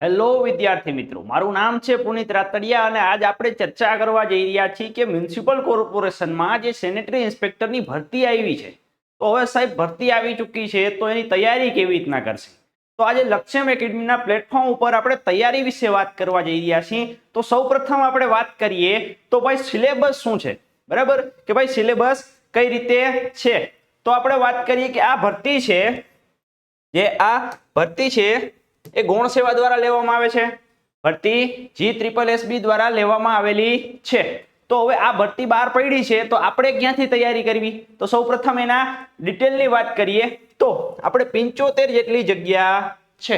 Hello વિદ્યાર્થી મિત્રો, મારું નામ છે પુનિત રાતડિયા અને આજ આપણે ચર્ચા કરવા જઈ રહ્યા છીએ કે મ્યુનિસિપલ કોર્પોરેશનમાં જે સેનેટરી ઇન્સ્પેક્ટરની ભરતી આવી છે, તો હવે સાહેબ ભરતી આવી ચૂકી છે તો એની તૈયારી કેવી રીતના કરશે? તો આજે લક્ષ્યમ એકેડમીના પ્લેટફોર્મ ઉપર આપણે તૈયારી વિશે વાત કરવા જઈ રહ્યા છીએ। તો સૌપ્રથમ આપણે વાત કરીએ તો ભાઈ સિલેબસ શું છે, બરાબર કે ભાઈ સિલેબસ કઈ રીતે છે। તો આપણે વાત કરીએ કે આ ભરતી છે, જે આ ભરતી છે એ ગૌણ સેવા દ્વારા લેવામાં આવે છે। ભરતી GSSB દ્વારા લેવામાં આવેલી છે। તો હવે આ ભરતી બહાર પડી છે તો આપણે ક્યાંથી તૈયારી કરવી? તો સૌપ્રથમ એના ડિટેલની વાત કરીએ તો આપણે 75 જેટલી જગ્યા છે।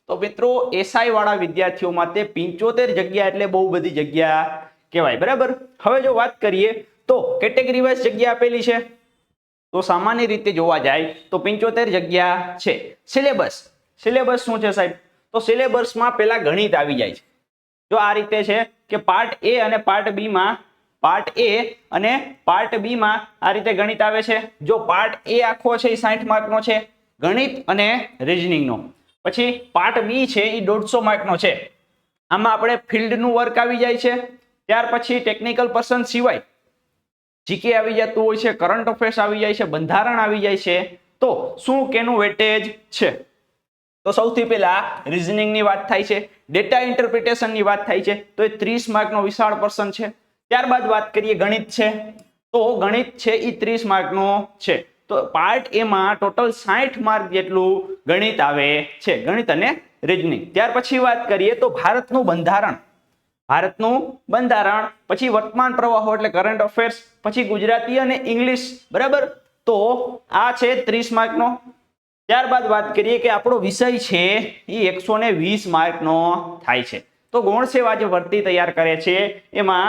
તો મિત્રો એસઆઈ વાળા વિદ્યાર્થીઓ માટે 75 જગ્યા એટલે બહુ બધી જગ્યા કહેવાય, બરાબર। હવે જો વાત કરીએ તો કેટેગરી વાઇઝ જગ્યા આપેલી છે, તો સામાન્ય રીતે જોવા જાય તો 75 જગ્યા છે। સિલેબસ શું છે સાહેબ? તો સિલેબસમાં પહેલા ગણિત આવી જાય છે। જો આ રીતે છે કે પાર્ટ એ અને પાર્ટ બી માં આ રીતે ગણિત આવે છે। જો પાર્ટ એ આખો છે એ 60 માર્કનો છે, ગણિત અને રીઝનિંગનો। પછી પાર્ટ બી છે એ 150 માર્કનો છે, આમાં આપણે ફિલ્ડનું વર્ક આવી જાય છે। ત્યાર પછી ટેકનિકલ પર્સન સિવાય જીકે આવી જતું હોય છે, કરંટ અફેર્સ આવી જાય છે, બંધારણ આવી જાય છે। તો શું કેનું વેટેજ છે? તો સૌથી પહેલા રીઝનિંગની વાત થાય છે, ડેટા ઇન્ટરપ્રિટેશનની વાત થાય છે, તો એ 30 માર્કનો વિશાળ પર્સન છે। ત્યારબાદ વાત કરીએ ગણિત છે, તો ગણિત છે એ 30 માર્કનો છે। તો પાર્ટ એ માં ટોટલ 60 માર્ક જેટલું ગણિત આવે છે, ગણિત અને રીઝનિંગ। ત્યાર પછી વાત કરીએ તો ભારતનું બંધારણ, પછી વર્તમાન પ્રવાહો એટલે કરંટ અફેર્સ, પછી ગુજરાતી અને ઇંગ્લિશ, બરાબર। તો આ છે 30 માર્કનો। ત્યારબાદ વાત કરીએ કે આપણો વિષય છે એ 120 માર્કનો થાય છે। તો ગૌણ સેવા જે ભરતી તૈયાર કરે છે એમાં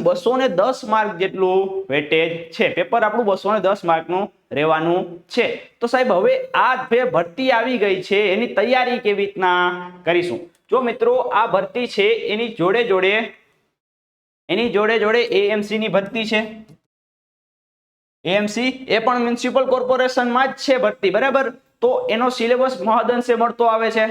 210 માર્ક જેટલું વેટેજ છે, પેપર આપણું 210 માર્કનું રહેવાનું છે। તો સાહેબ હવે આ જે ભરતી આવી ગઈ છે એની તૈયારી કેવી રીતના કરીશું? જો મિત્રો આ ભરતી છે એની જોડે જોડે એએમસી ની ભરતી છે। એએમસી એ પણ મ્યુનિસિપલ કોર્પોરેશનમાં જ છે ભરતી, બરાબર। તો એનો સિલેબસ મહદઅંશે મળતો આવે છે।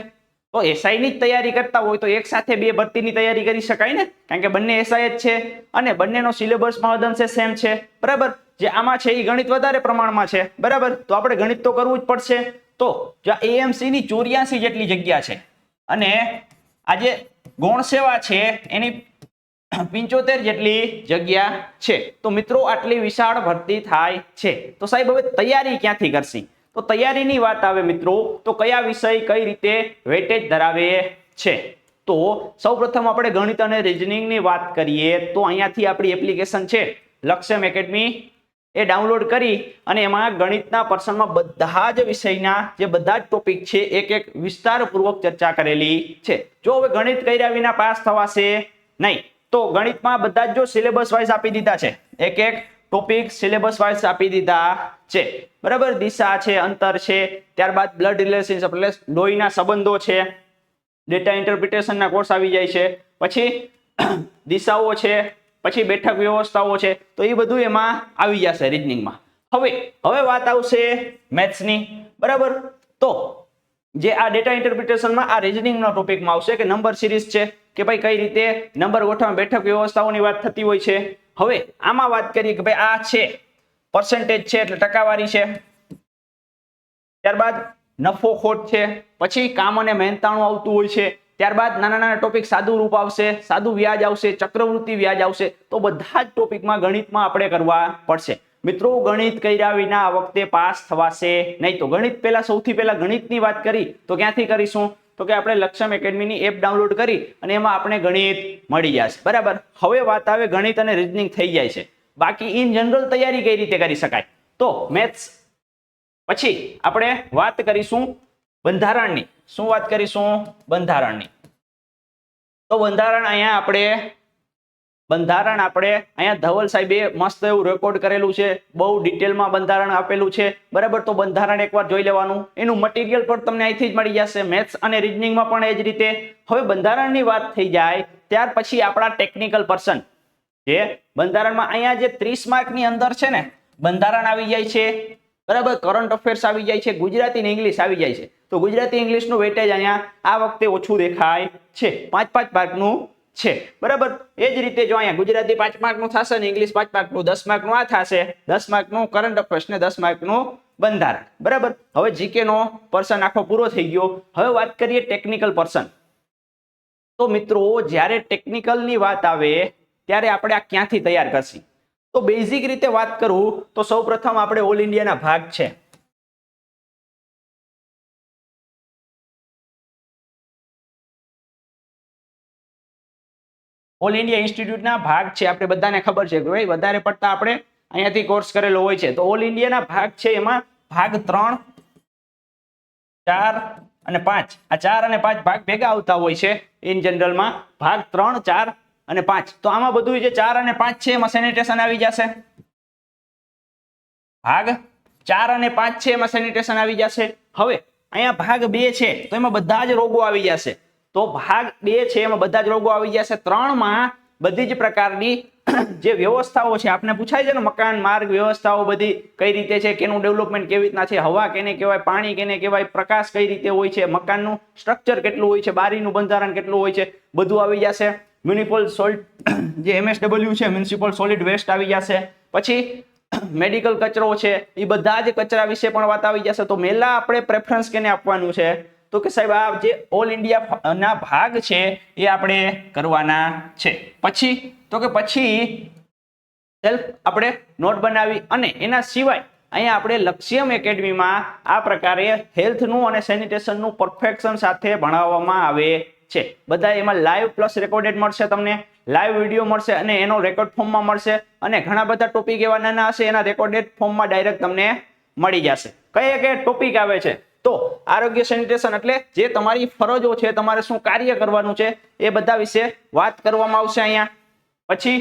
તો એસઆઈ ની જ તૈયારી કરતા હોય તો એક સાથે બે ભરતીની તૈયારી કરી શકાય ને, કારણ કે બંને એસઆઈ જ છે અને બંનેનો સિલેબસ મહદઅંશે સેમ છે, બરાબર। જે આમાં છે એ ગણિત વધારે પ્રમાણમાં છે, બરાબર, તો આપણે ગણિત તો કરવું જ પડશે। તો જો એએમસી ની 84 જેટલી જગ્યા છે અને આજે ગૌણ સેવા છે એની 75 જેટલી જગ્યા છે, તો મિત્રો આટલી વિશાળ ભરતી થાય છે। તો સાહેબ હવે તૈયારી ક્યાંથી કરશી? તો તૈયારીની વાત આવે મિત્રો તો કયા વિષય કઈ રીતે વેટેજ ધરાવે છે? તો સૌપ્રથમ આપણે ગણિત અને રીઝનિંગની વાત કરીએ તો અહીંયાથી આપણી એપ્લિકેશન છે લક્ષ્યમ એકેડમી, એ ડાઉનલોડ કરી અને એમાં ગણિતના પર્સનમાં બધા જ વિષયના જે બધા જ ટોપિક છે એક એક વિસ્તારપૂર્વક ચર્ચા કરેલી છે। જો હવે ગણિત કર્યા વિના પાસ થવાશે નહીં, તો ગણિતમાં બધા જ જો સિલેબસ વાઇઝ આપી દીધા છે, એક એક ટોપિક સિલેબસ વાઇઝ આપી દીધા છે, બરાબર। દિશા છે, અંતર છે, ત્યારબાદ બ્લડ રિલેશનશિપ એટલે લોહીના સંબંધો છે, ડેટા ઇન્ટરપ્રિટેશનના કોર્સ આવી જાય છે, પછી દિશાઓ છે, પછી બેઠક વ્યવસ્થાઓ છે, તો એ બધું એમાં આવી જશે રીઝનિંગમાં। હવે વાત આવશે મેથ્સની, બરાબર। તો જે આ ડેટા ઇન્ટરપ્રિટેશનમાં આ રીઝનિંગના ટોપિકમાં આવશે કે નંબર સિરીઝ છે, કે ભાઈ કઈ રીતે નંબર ગોઠવણ, બેઠક વ્યવસ્થાઓની વાત થતી હોય છે। હવે આમાં વાત કરીએ કે ભાઈ આ છે પર્સન્ટેજ છે એટલે ટકાવારી છે, ત્યારબાદ નફો ખોટ છે, પછી કામ અને મહેનતાણું આવતું હોય છે, ત્યારબાદ નાના નાના ટોપિક સાદું રૂપ આવશે, સાદું વ્યાજ આવશે, ચક્રવૃત્તિ વ્યાજ આવશે। તો બધા જ ટોપિકમાં ગણિતમાં આપણે કરવા પડશે। મિત્રો ગણિત કર્યા વિના આ વખતે પાસ થવાશે નહીં। તો ગણિત સૌથી પહેલા ગણિતની વાત કરી તો ક્યાંથી કરીશું? તો કે આપણે લક્ષ્યમ એકેડમીની એપ ડાઉનલોડ કરી અને એમાં આપણે ગણિત મળી જશે, બરાબર। હવે વાત આવે ગણિત અને રીઝનિંગ થઈ જાય છે, બાકી ઇન જનરલ તૈયારી કઈ રીતે કરી શકાય? તો મેથ્સ પછી આપણે વાત કરીશું બંધારણની। શું વાત કરીશું? બંધારણની। તો બંધારણ અહીંયા ધવલ સાહેબે મસ્ત એવું રેકોર્ડ કરેલું છે, બહુ ડિટેલમાં બંધારણ આપેલું છે, બરાબર। તો બંધારણ એકવાર જોઈ લેવાનું, એનું મટીરિયલ પણ તમને અહીંથી જ મળી જશે, મેથ્સ અને રીઝનિંગમાં પણ એ જ રીતે। હવે બંધારણની વાત થઈ જાય ત્યાર પછી આપણા ટેકનિકલ પર્સન જે બંધારણમાં અહીંયા જે 30 માર્કની અંદર છે ને બંધારણ આવી જાય છે, બરાબર, કરંટ અફેર્સ આવી જાય છે, ગુજરાતી અને ઇંગ્લિશ આવી જાય છે। તો ગુજરાતી ઇંગ્લિશનું વેટેજ અહીંયા આ વખતે ઓછું દેખાય છે, 5-5 માર્કનું છે, બરાબર. એ જ રીતે જો અહીંયા ગુજરાતી 5 માર્કનું થશે ને ઇંગ્લિશ 5 માર્કનું, 10 માર્કનું આ થશે, 10 માર્કનું કરંટ અફેર્સ ને 10 માર્કનું બંધારણ, બરાબર. હવે જીકે નો પર્સન આખો પૂરો થઈ ગયો. હવે વાત કરીએ ટેકનિકલ પર્સન. તો મિત્રો જ્યારે ટેકનિકલ ની વાત આવે ત્યારે આપણે આ ક્યાંથી તૈયાર કરશી? તો બેઝિક રીતે વાત કરું તો સૌપ્રથમ આપણે ઓલ ઇન્ડિયાના ભાગ છે, ઓલ ઇન્ડિયા ઇન્સ્ટિટ્યૂટના ભાગ છે, આપણે બધાને ખબર છે કે ભાઈ વધારે પડતા આપણે અહીંયાથી કોર્સ કરેલો હોય છે. તો ઓલ ઇન્ડિયાના ભાગ છે, એમાં ભાગ 3, 4 અને 5, આ 4 અને 5 ભાગ ભેગા આવતા હોય છે ઇન જનરલમાં, ભાગ 3, 4 અને 5. તો આમાં બધું જે 4 અને 5 છે એમાં સેનિટેશન આવી જશે. ભાગ 4 અને 5 છે એમાં સેનિટેશન આવી જશે. હવે અહીંયા ભાગ 2 છે તો એમાં બધા જ રોગો આવી જશે. તો ભાગ 2 છે એમાં બધા જ રોગો આવી જશે. 3 માં બધી જ પ્રકારની જે વ્યવસ્થાઓ છે આપને પૂછાય છે ને, મકાન, માર્ગ, વ્યવસ્થાઓ બધી કઈ રીતે છે, કેનું ડેવલપમેન્ટ કેવી રીતના છે, હવા કેને કહેવાય, પાણી કેને કહેવાય, પ્રકાશ કઈ રીતે હોય છે, મકાનનું સ્ટ્રક્ચર કેટલું હોય છે, બારીનું બંધારણ કેટલું હોય છે, બધું આવી જશે. મ્યુનિસિપલ સોલિડ જે MSW છે, મ્યુનિસિપલ સોલિડ વેસ્ટ આવી જશે. પછી મેડિકલ કચરો છે, એ બધા જ કચરા વિશે પણ વાત આવી જશે. તો મેલા આપણે પ્રેફરન્સ કેને આપવાનું છે? તો કે સાહેબ આ જે ઓલ ઇન્ડિયા ના ભાગ છે એ આપણે કરવાના છે. પછી તો કે પછી સેલ્ફ આપણે નોટ બનાવી અને એના સિવાય અહીંયા આપણે લક્ષ્યમ એકેડમીમાં આ પ્રકારે હેલ્થનું અને સેનિટેશનનું પરફેક્શન સાથે ભણાવવામાં આવે છે. બધા એમાં લાઈવ પ્લસ રેકોર્ડેડ મળશે, તમને લાઈવ વિડીયો મળશે અને એનો રેકોર્ડ ફોર્મમાં મળશે. અને ઘણા બધા ટોપિક એવા નાના હશે એના રેકોર્ડેડ ફોર્મમાં ડાયરેક્ટ તમને મળી જશે. કયા કયા ટોપિક આવે છે? તો આરોગ્ય સેનિટેશન એટલે જે તમારી ફરજો છે, તમારે શું કાર્ય કરવાનું છે એ બધા વિશે વાત કરવામાં આવશે અહીંયા. પછી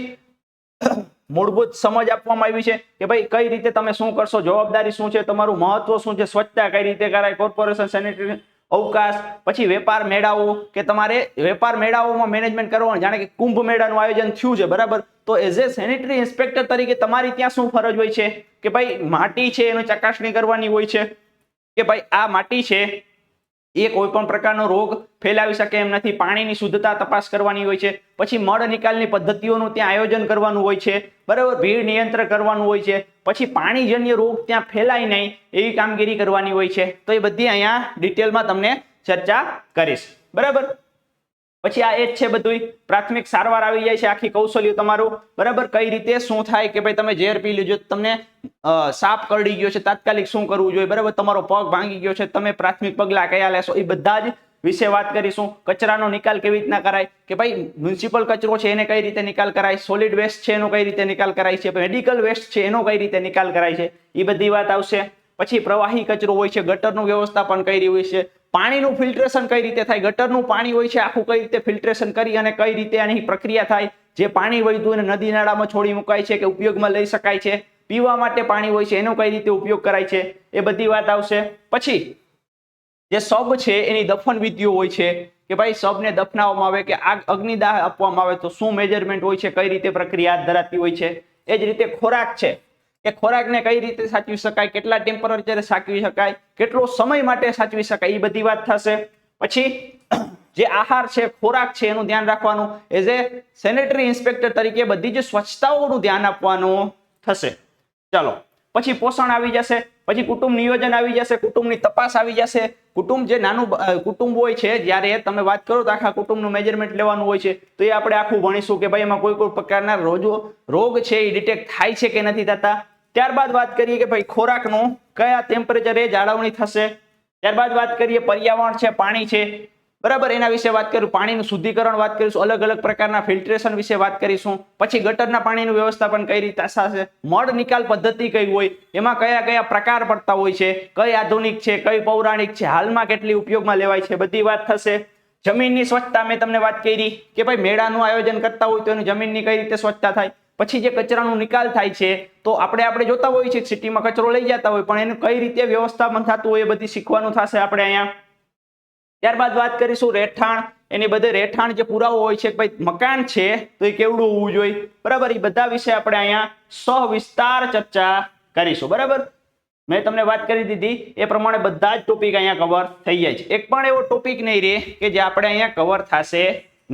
મૂળભૂત સમજ આપવામાં આવી છે કે ભાઈ કઈ રીતે તમે શું કરશો, જવાબદારી શું છે, તમારું મહત્વ શું છે, સ્વચ્છતા કઈ રીતે કરાય, કોર્પોરેશન સેનિટરી અવકાશ. પછી વેપાર મેળાઓ કે તમારે વેપાર મેળાઓમાં મેનેજમેન્ટ કરવાનું, જાણે કે કુંભ મેળાનું આયોજન થયું છે, બરાબર. તો એઝ એ સેનિટરી ઇન્સ્પેક્ટર તરીકે તમારી ત્યાં શું ફરજ હોય છે કે ભાઈ માટી છે એની ચકાસણી કરવાની હોય છે કે ભાઈ આ માટી છે એ કોઈ પણ પ્રકારનો રોગ ફેલાવી શકે એમ નથી, પાણીની શુદ્ધતા તપાસ કરવાની હોય છે. પછી મળ નિકાલની પદ્ધતિઓનું ત્યાં આયોજન કરવાનું હોય છે, બરાબર. ભીડ નિયંત્રણ કરવાનું હોય છે. પછી પાણીજન્ય રોગ ત્યાં ફેલાય નહીં એવી કામગીરી કરવાની હોય છે. તો એ બધી અહીંયા ડિટેલમાં તમને ચર્ચા કરીશ, બરાબર. પછી આ એ જ છે બધું પ્રાથમિક સારવાર આવી જાય છે, આખી કૌશલ્ય તમારું, બરાબર. કઈ રીતે શું થાય કે ભાઈ તમે ઝેર પી લીધો, તમને સાપ કરડી ગયો છે, તાત્કાલિક શું કરવું જોઈએ, બરાબર. તમારો પગ ભાંગી ગયો છે, તમે પ્રાથમિક પગલા કયા લેશો, એ બધા જ વિશે વાત કરીશું. કચરાનો નિકાલ કેવી રીતના કરાય કે ભાઈ મ્યુનિસિપલ કચરો છે એને કઈ રીતે નિકાલ કરાય, સોલિડ વેસ્ટ છે એનો કઈ રીતે નિકાલ કરાય છે, મેડિકલ વેસ્ટ છે એનો કઈ રીતે નિકાલ કરાય છે, એ બધી વાત આવશે. પછી પ્રવાહી કચરો હોય છે, ગટરનું વ્યવસ્થાપન કઈ રીતે હોય છે, પાણીનું ફિલ્ટ્રેશન કઈ રીતે થાય, ગટરનું પાણી હોય છે આખું કઈ રીતે ફિલ્ટ્રેશન કરી અને કઈ રીતે આની પ્રક્રિયા થાય, જે પાણી વહેતું એને નદી નાળામાં છોડી મુકાય છે કે ઉપયોગમાં લઈ શકાય છે, પીવા માટે પાણી હોય છે એનો કઈ રીતે ઉપયોગ કરાય છે, એ બધી વાત આવશે. પછી જે શબ છે એની દફન વિધિઓ હોય છે કે ભાઈ શબને દફનાવવામાં આવે કે અગ્નિદાહ આપવામાં આવે તો શું મેજરમેન્ટ હોય છે, કઈ રીતે પ્રક્રિયા હાથ ધરાતી હોય છે. એ જ રીતે ખોરાક છે કે ખોરાકને કઈ રીતે સાચવી શકાય, કેટલા ટેમ્પરેચરે સાચવી શકાય, કેટલો સમય માટે સાચવી શકાય, એ બધી વાત થશે. પછી જે આહાર છે, ખોરાક છે એનું ધ્યાન રાખવાનું, એઝ એ સેનેટરી ઇન્સ્પેક્ટર તરીકે બધી જ સ્વચ્છતાઓનું ધ્યાન આપવાનું થશે. ચાલો, પછી પોષણ આવી જશે. પછી કુટુંબ નિયોજન આવી જશે, કુટુંબની તપાસ આવી જશે. કુટુંબ જે નાનું કુટુંબ હોય છે, જ્યારે તમે વાત કરો તો આખા કુટુંબનું મેજરમેન્ટ લેવાનું હોય છે. તો એ આપણે આખું ભણીશું કે ભાઈ એમાં કોઈ કોઈ પ્રકારના રોગ છે એ ડિટેક્ટ થાય છે કે નથી થતા. ત્યારબાદ વાત કરીએ કે ભાઈ ખોરાકનું કયા ટેમ્પરેચરે જાળવણી થશે. ત્યારબાદ વાત કરીએ પર્યાવરણ છે, પાણી છે, બરાબર, એના વિશે વાત કરીશું. પાણીનું શુદ્ધિકરણ વાત કરીશું, અલગ અલગ પ્રકારના ફિલ્ટ્રેશન વિશે વાત કરીશું. પછી ગટરના પાણીનું વ્યવસ્થાપન કઈ રીતે થશે, મળ નિકાલ પદ્ધતિ કઈ હોય, એમાં કયા કયા પ્રકાર પડતા હોય છે, કઈ આધુનિક છે, કઈ પૌરાણિક છે, હાલમાં કેટલી ઉપયોગમાં લેવાય છે, બધી વાત થશે. જમીનની સ્વચ્છતા મેં તમને વાત કરી કે ભાઈ મેળાનું આયોજન કરતા હોય તો એની જમીનની કઈ રીતે સ્વચ્છતા થાય. પછી જે કચરાનો નિકાલ થાય છે તો આપણે જોતા હોઈએ છીએ સિટીમાં કચરો લઈ જતા હોય, પણ એનું કઈ રીતે વ્યવસ્થાપન થતું હોય એ બધી શીખવાનું થશે આપણે અહીંયા. ત્યારબાદ વાત કરીશું રહેઠાણ, એની બધે રહેઠાણ જે પુરાવો હોય છે, ભાઈ મકાન છે તો એ કેવડું હોવું જોઈએ, બરાબર. એ બધા વિશે આપણે અહીંયા સવિસ્તાર ચર્ચા કરીશું, બરાબર. મેં તમને વાત કરી દીધી એ પ્રમાણે બધા જ ટોપિક અહીંયા કવર થઈ જાય છે. એક પણ એવો ટોપિક નહીં રહે કે જે આપણે અહીંયા કવર થશે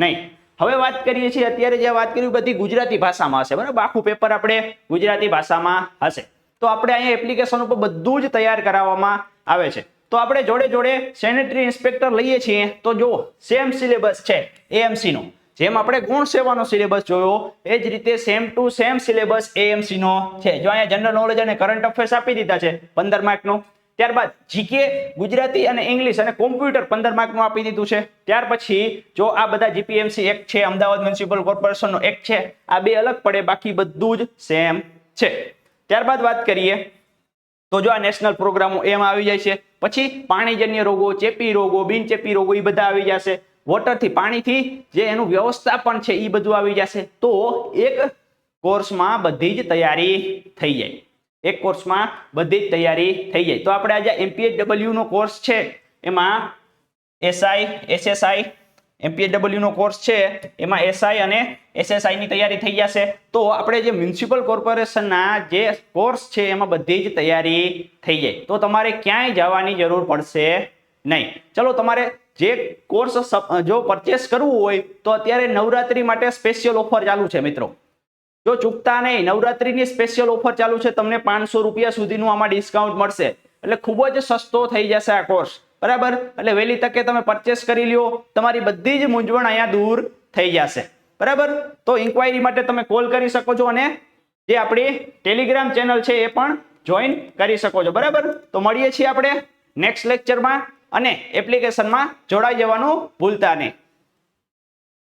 નહીં. હવે વાત કરીએ છીએ અત્યારે જે વાત કરી બધી ગુજરાતી ભાષામાં હશે, બરાબર. આખું પેપર આપણે ગુજરાતી ભાષામાં હશે. તો આપણે અહીંયા એપ્લિકેશન ઉપર બધું જ તૈયાર કરાવવામાં આવે છે. તો આપણે જોડે જોડે સેનેટરી ઇન્સ્પેક્ટર લઈએ છીએ તો જો સેમ સિલેબસ છે એએમસી નો. જેમ આપણે ગુણ સેવાનો સિલેબસ જોયો એ જ રીતે same to same syllabus AMC નો છે. જો અહીંયા જનરલ નોલેજ અને કરંટ અફેર્સ આપી દીધા છે 15 માર્કનો. ત્યારબાદ જીકે, ગુજરાતી અને ઇંગ્લિશ અને કોમ્પ્યુટર 15 માર્કનું આપી દીધું છે. ત્યાર પછી જો આ બધા જીપીએમસી એક્ટ છે, અમદાવાદ મ્યુનિસિપલ કોર્પોરેશનનો એક્ટ છે, આ બે અલગ પડે, બાકી બધું જ સેમ છે. ત્યારબાદ વાત કરીએ તો જો આ નેશનલ પ્રોગ્રામો એમાં આવી જાય છે. પછી પાણીજન્ય રોગો, ચેપી રોગો, બિનચેપી રોગો એ બધા આવી જશે. વોટરથી, પાણીથી જે એનું વ્યવસ્થાપન છે એ બધું આવી જશે. તો એક કોર્સમાં બધી જ તૈયારી થઈ જાય. એક કોર્સમાં બધી જ તૈયારી થઈ જાય. તો આપણે આજે MPHW નો કોર્સ છે એમાં એસઆઈ, એસએસઆઈ, MPHW નો કોર્સ છે એમાં એસઆઈ અને એસએસઆઈ ની તૈયારી થઈ જશે. તો આપણે જે મ્યુનિસિપલ કોર્પોરેશનના જે કોર્સ છે એમાં બધી જ તૈયારી થઈ જાય. તો તમારે ક્યાંય જવાની જરૂર પડશે નહીં. ચલો, તમારે જે કોર્સ જો પરચેસ કરવું હોય તો અત્યારે નવરાત્રી માટે સ્પેશિયલ ઓફર ચાલુ છે મિત્રો. જો ચૂકતા નહીં, નવરાત્રીની સ્પેશિયલ ઓફર ચાલુ છે. તમને 500 રૂપિયા સુધીનું આમાં ડિસ્કાઉન્ટ મળશે. એટલે ખૂબ જ સસ્તો થઈ જશે આ કોર્સ, બરાબર. એટલે વહેલી તકે તમે પરચેસ કરી લ્યો, તમારી બધી જ મૂંઝવણ અહીંયા દૂર થઈ જશે, બરાબર. તો ઇન્ક્વાયરી માટે તમે કોલ કરી શકો છો અને જે આપણી ટેલિગ્રામ ચેનલ છે એ પણ જોઈન કરી શકો છો, બરાબર. તો મળીએ છીએ આપણે નેક્સ્ટ લેક્ચરમાં અને એપ્લિકેશનમાં જોડાઈ જવાનું ભૂલતા નહીં.